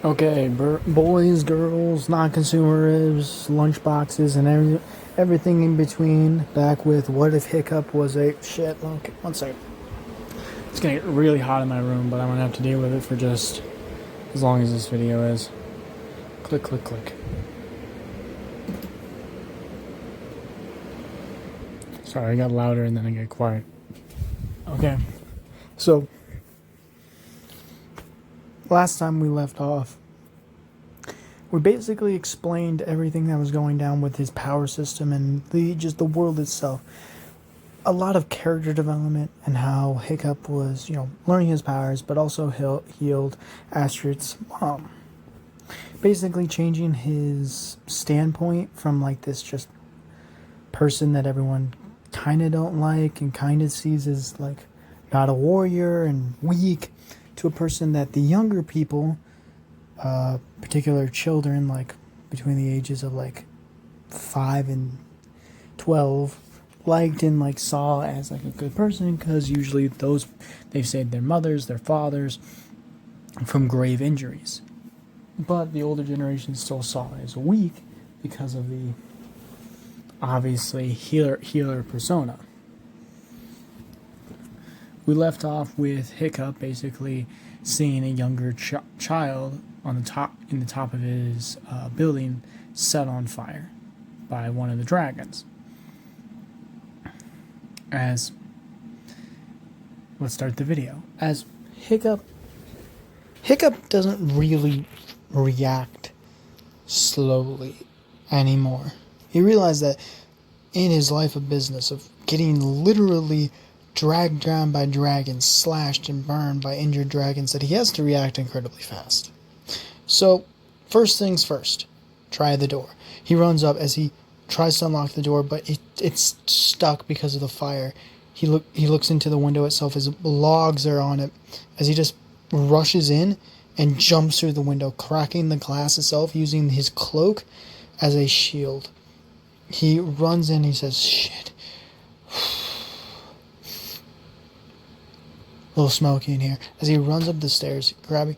Okay, boys, girls, non-consumers, lunchboxes, and everything in between. Back with what if hiccup was a shit. Okay, one second. It's gonna get really hot in my room, but I'm gonna have to deal with it for just as long as this video is. Click, click, click. Sorry, I got louder and then I got quiet. Okay, so last time we left off, we basically explained everything that was going down with his power system and the world itself. A lot of character development and how Hiccup was, learning his powers, but also healed Astrid's mom. Basically changing his standpoint from like this just person that everyone kind of don't like and kind of sees as like not a warrior and weak, to a person that the younger people, particular children, like between the ages of like 5 and 12, liked and like saw as like a good person, because usually they've saved their mothers, their fathers from grave injuries. But the older generation still saw as weak because of the obviously healer persona. We left off with Hiccup basically seeing a younger child in the top of his building set on fire by one of the dragons. Let's start the video. As Hiccup doesn't really react slowly anymore. He realized that in his life of business of getting literally dragged down by dragons, slashed and burned by injured dragons, that he has to react incredibly fast. So, first things first, try the door. He runs up as he tries to unlock the door, but it's stuck because of the fire. He looks into the window itself as logs are on it, as he just rushes in and jumps through the window, cracking the glass itself using his cloak as a shield. He runs in, he says, shit. A little smoky in here. As he runs up the stairs, grabbing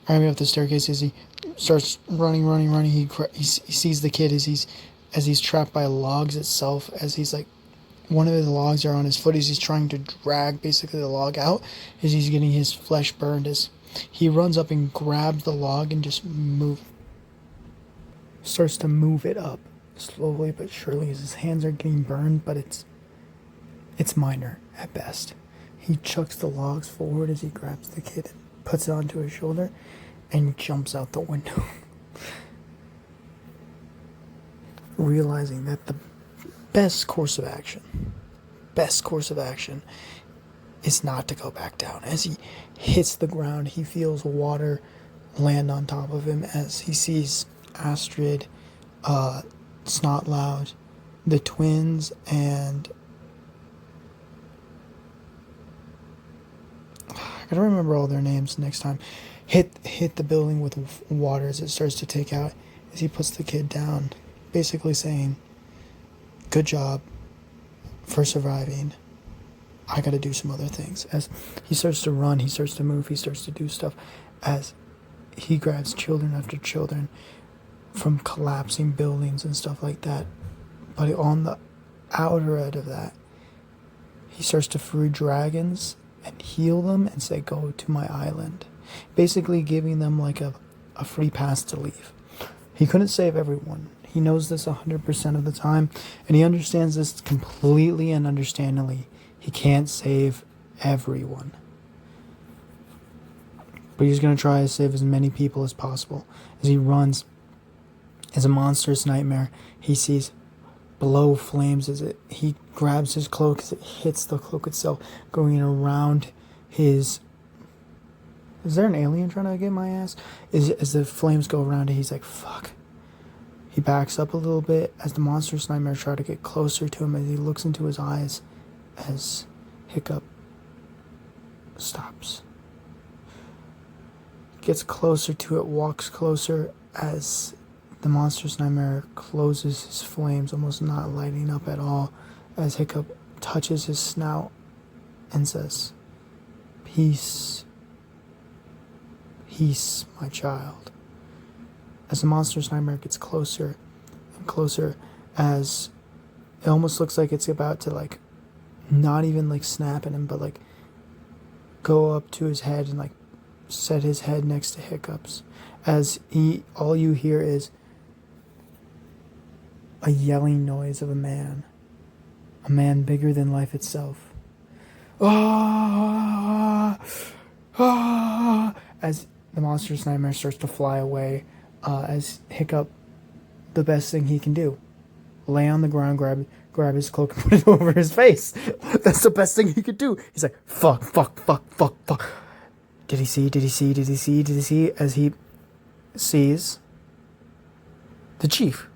up the staircase, as he starts running. He sees the kid as he's trapped by logs itself. As he's like, one of the logs are on his foot. As he's trying to drag basically the log out, as he's getting his flesh burned. As he runs up and grabs the log and just starts to move it up slowly but surely, as his hands are getting burned, but it's minor at best. He chucks the logs forward as he grabs the kid and puts it onto his shoulder and jumps out the window. Realizing that the best course of action is not to go back down. As he hits the ground, he feels water land on top of him as he sees Astrid, Snot Loud, the twins, and I gotta remember all their names next time, hit the building with water as it starts to take out, as he puts the kid down, basically saying, good job for surviving. I gotta do some other things. As he starts to run, he starts to move, he starts to do stuff, as he grabs children after children from collapsing buildings and stuff like that. But on the outer edge of that, he starts to free dragons and heal them and say, go to my island. Basically giving them like a free pass to leave. He couldn't save everyone. He knows this 100% of the time, and he understands this completely and understandably. He can't save everyone. But he's going to try to save as many people as possible. As he runs, as a monstrous nightmare, he sees below flames as he grabs his cloak as it hits the cloak itself, going around his... Is there an alien trying to get my ass? As the flames go around it, he's like, fuck. He backs up a little bit as the monstrous nightmare tries to get closer to him, as he looks into his eyes as Hiccup stops. Gets closer to it, walks closer as the monstrous nightmare closes his flames, almost not lighting up at all, as Hiccup touches his snout and says, peace. Peace, my child. As the monster's nightmare gets closer and closer, as it almost looks like it's about to, like, not even, like, snap at him, but, like, go up to his head and, like, set his head next to Hiccup's. As all you hear is a yelling noise of a man bigger than life itself. Ah! Ah! As the monster's nightmare starts to fly away, as Hiccup, the best thing he can do, lay on the ground, grab his cloak and put it over his face. That's the best thing he could do. He's like, fuck. Did he see? As he sees the chief.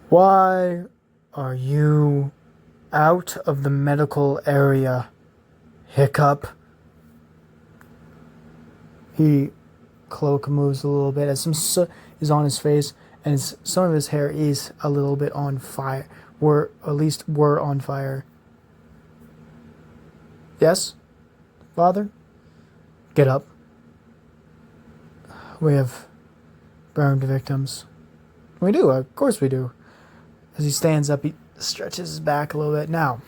Why are you out of the medical area, Hiccup? He cloak moves a little bit as some soot is on his face, and some of his hair is a little bit on fire. Were on fire. Yes, Father? Get up. We have burned victims. We do, of course we do. As he stands up, he stretches his back a little bit. Now,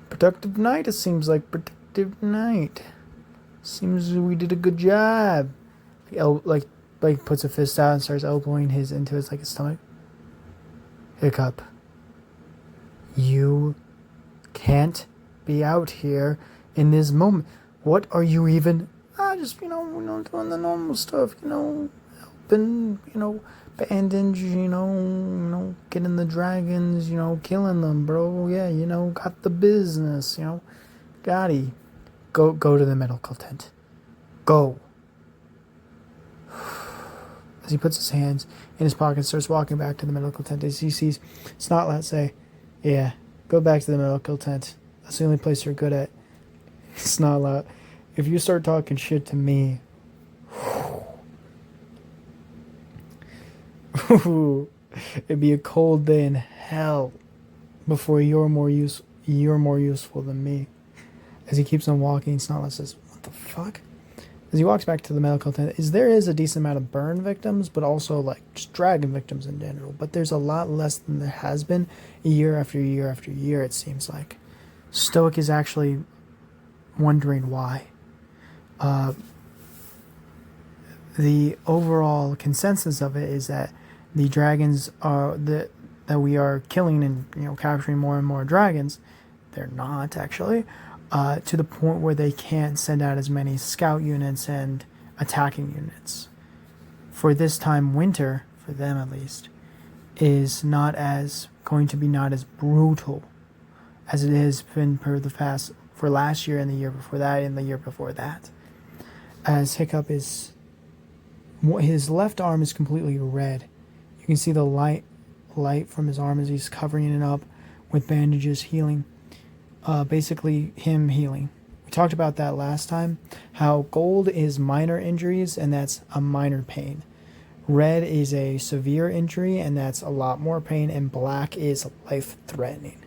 productive night, it seems like. Productive night. Seems we did a good job. Like puts a fist out and starts elbowing into his, like, his stomach. Hiccup. You can't be out here in this moment. What are you even... just, doing the normal stuff, helping, bandage, getting the dragons, killing them, bro. Yeah, got the business, Gotti. Go to the medical tent. Go. As he puts his hands in his pocket and starts walking back to the medical tent, as he sees Snotlat say, yeah, go back to the medical tent. That's the only place you're good at. Snotlat, if you start talking shit to me, it'd be a cold day in hell before you're more useful than me. As he keeps on walking, Snotlat says, what the fuck? As he walks back to the medical tent, there is a decent amount of burn victims, but also, like, just dragon victims in general. But there's a lot less than there has been year after year after year, it seems like. Stoic is actually wondering why. The overall consensus of it is that the dragons are that we are killing and capturing more and more dragons. They're not actually, to the point where they can't send out as many scout units and attacking units. For this time, winter, for them at least, is not as brutal as it has been for last year and the year before that and the year before that. As Hiccup his left arm is completely red. You can see the light from his arm as he's covering it up with bandages, healing. Basically him healing. We talked about that last time, how gold is minor injuries and that's a minor pain. Red is a severe injury and that's a lot more pain, and black is life-threatening.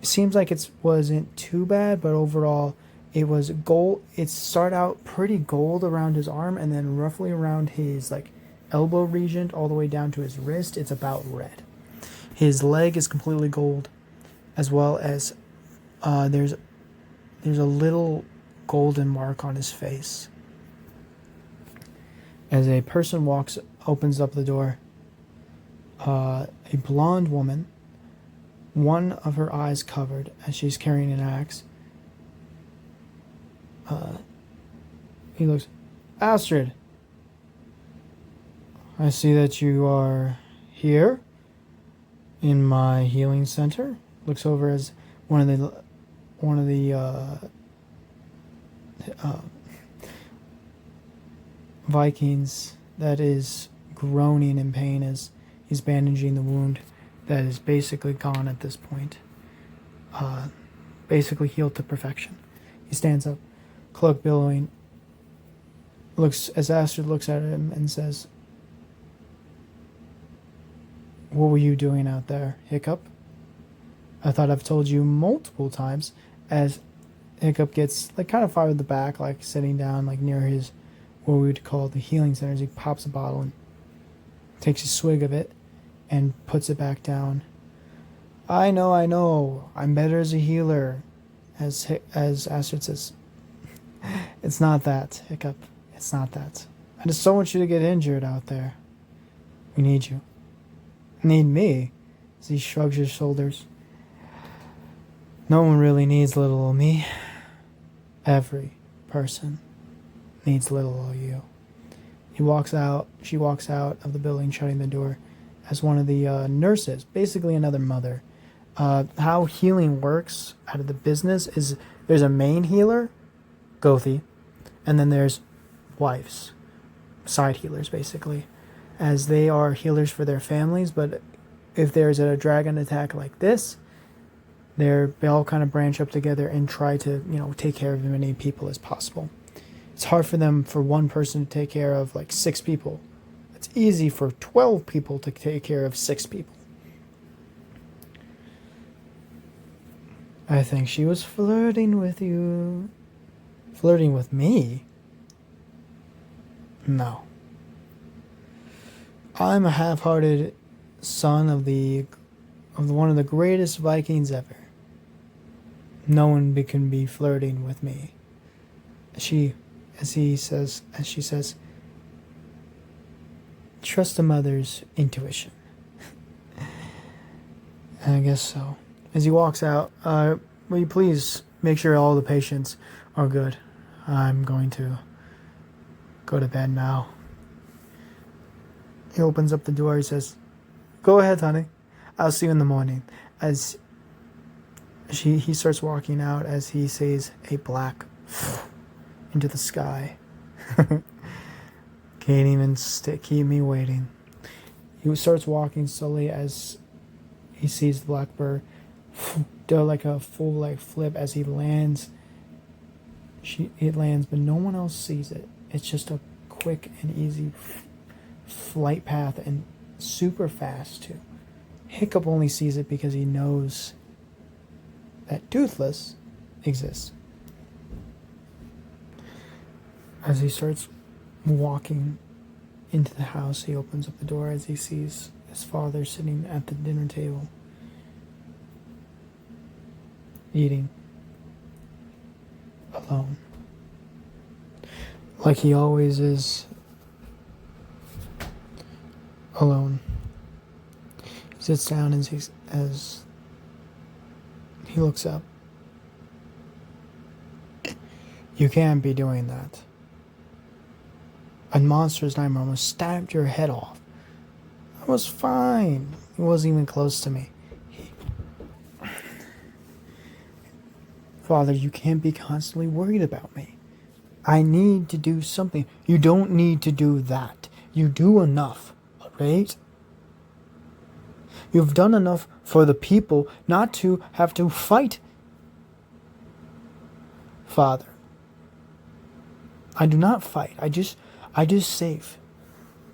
It seems like it wasn't too bad, but overall it was gold. It started out pretty gold around his arm, and then roughly around his, like, elbow region all the way down to his wrist, it's about red. His leg is completely gold, as well as there's a little golden mark on his face. As a person opens up the door, a blonde woman, one of her eyes covered as she's carrying an axe. He looks, Astrid, I see that you are here in my healing center. Looks over as one of the Vikings that is groaning in pain as he's bandaging the wound that is basically gone at this point. Basically healed to perfection. He stands up, cloak billowing, looks as Astrid looks at him and says, What were you doing out there, Hiccup? I thought I've told you multiple times. As Hiccup gets like kind of far to the back, like sitting down like near his what we would call the healing centers. He pops a bottle and takes a swig of it and puts it back down. I know, I know. I'm better as a healer. As Astrid says, it's not that, Hiccup. It's not that. I just don't want you to get injured out there. We need you. Need me? As he shrugs his shoulders. No one really needs little old me. Every person needs little old you. She walks out of the building, shutting the door, as one of the nurses, basically another mother. How healing works out of the business is there's a main healer, Gothi, and then there's wives, side healers, basically, as they are healers for their families. But if there's a dragon attack like this, they all kind of branch up together and try to, take care of as many people as possible. It's hard for one person to take care of like 6 people. It's easy for 12 people to take care of 6 people. I think she was flirting with you. Flirting with me? No. I'm a half-hearted son of one of the greatest Vikings ever. No one can be flirting with me. She says, trust a mother's intuition. I guess so. As he walks out, will you please make sure all the patients are good? I'm going to go to bed now. He opens up the door. He says, go ahead, honey. I'll see you in the morning. As he starts walking out, as he sees a black into the sky. Can't even keep me waiting. He starts walking slowly as he sees the black bird do like a full flip as he lands. It lands, but no one else sees it. It's just a quick and easy flight path, and super fast too. Hiccup only sees it because he knows that Toothless exists. As he starts walking into the house, he opens up the door as he sees his father sitting at the dinner table, eating alone, like he always is alone. He sits down as he looks up. You can't be doing that. A monster's nightmare almost stabbed your head off. I was fine. He wasn't even close to me. Father, you can't be constantly worried about me. I need to do something. You don't need to do that. You do enough, right? You've done enough for the people not to have to fight. Father, I do not fight. I just save.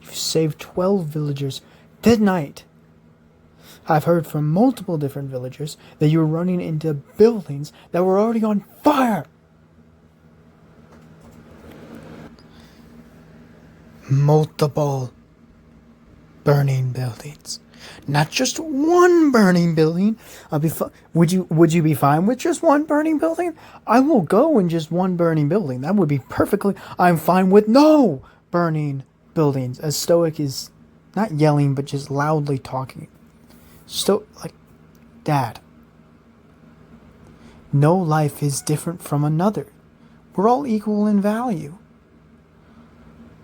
You've saved 12 villagers that night. I've heard from multiple different villagers that you were running into buildings that were already on fire. Multiple burning buildings. Not just one burning building. Would you be fine with just one burning building? I will go in just one burning building. That would be perfectly. I'm fine with no burning buildings. As Stoic is not yelling, but just loudly talking. Dad. No life is different from another. We're all equal in value.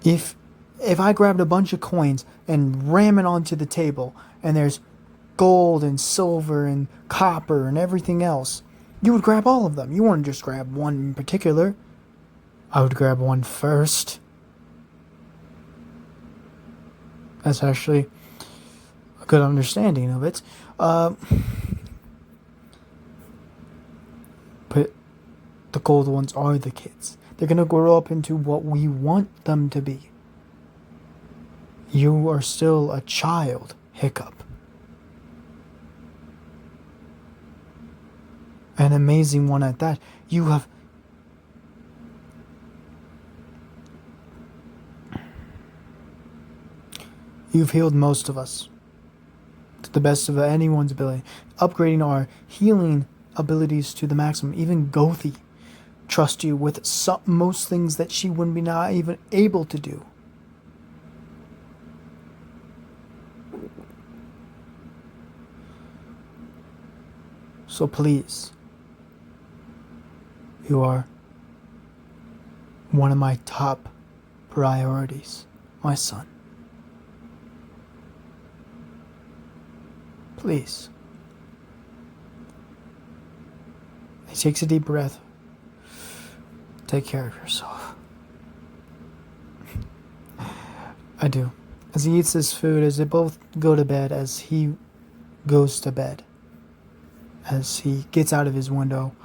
If I grabbed a bunch of coins and ram it onto the table, and there's gold and silver and copper and everything else, you would grab all of them. You wouldn't just grab one in particular. I would grab one first. That's actually a good understanding of it. But the gold ones are the kids. They're going to grow up into what we want them to be. You are still a child, Hiccup. An amazing one at that. You've healed most of us to the best of anyone's ability, upgrading our healing abilities to the maximum. Even Gothi trusts you with most things that she wouldn't be not even able to do. So please, you are one of my top priorities, my son. Please. He takes a deep breath. Take care of yourself. I do. As he eats his food, as they both go to bed, as he goes to bed, as he gets out of his window,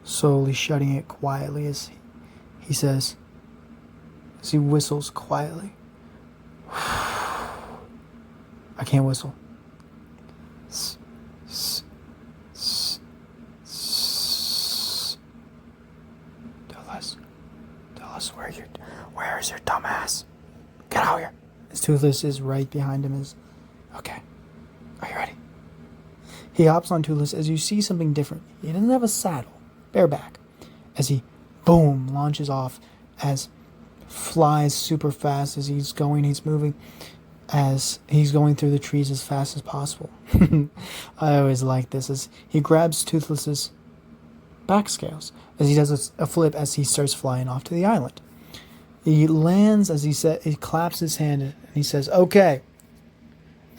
slowly shutting it quietly, as he says, as he whistles quietly. I can't whistle. Tell us where is your dumbass? Get out here. His Toothless is right behind him. Okay. Are you ready? He hops on Toothless as you see something different. He doesn't have a saddle, bareback. As he, boom, launches off, as flies super fast as he's moving, as he's going through the trees as fast as possible. I always like this, as he grabs Toothless's back scales, as he does a flip as he starts flying off to the island. He lands, as he claps his hand, and he says, okay.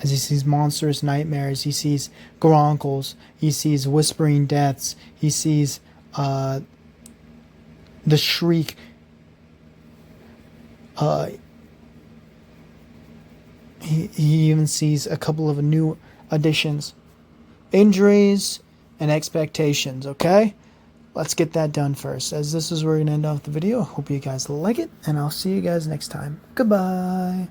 As he sees monstrous nightmares, he sees gronkles, he sees whispering deaths, he sees the shriek. He even sees a couple of new additions, injuries, and expectations, okay? Let's get that done first, as this is where we're going to end off the video. I hope you guys like it, and I'll see you guys next time. Goodbye.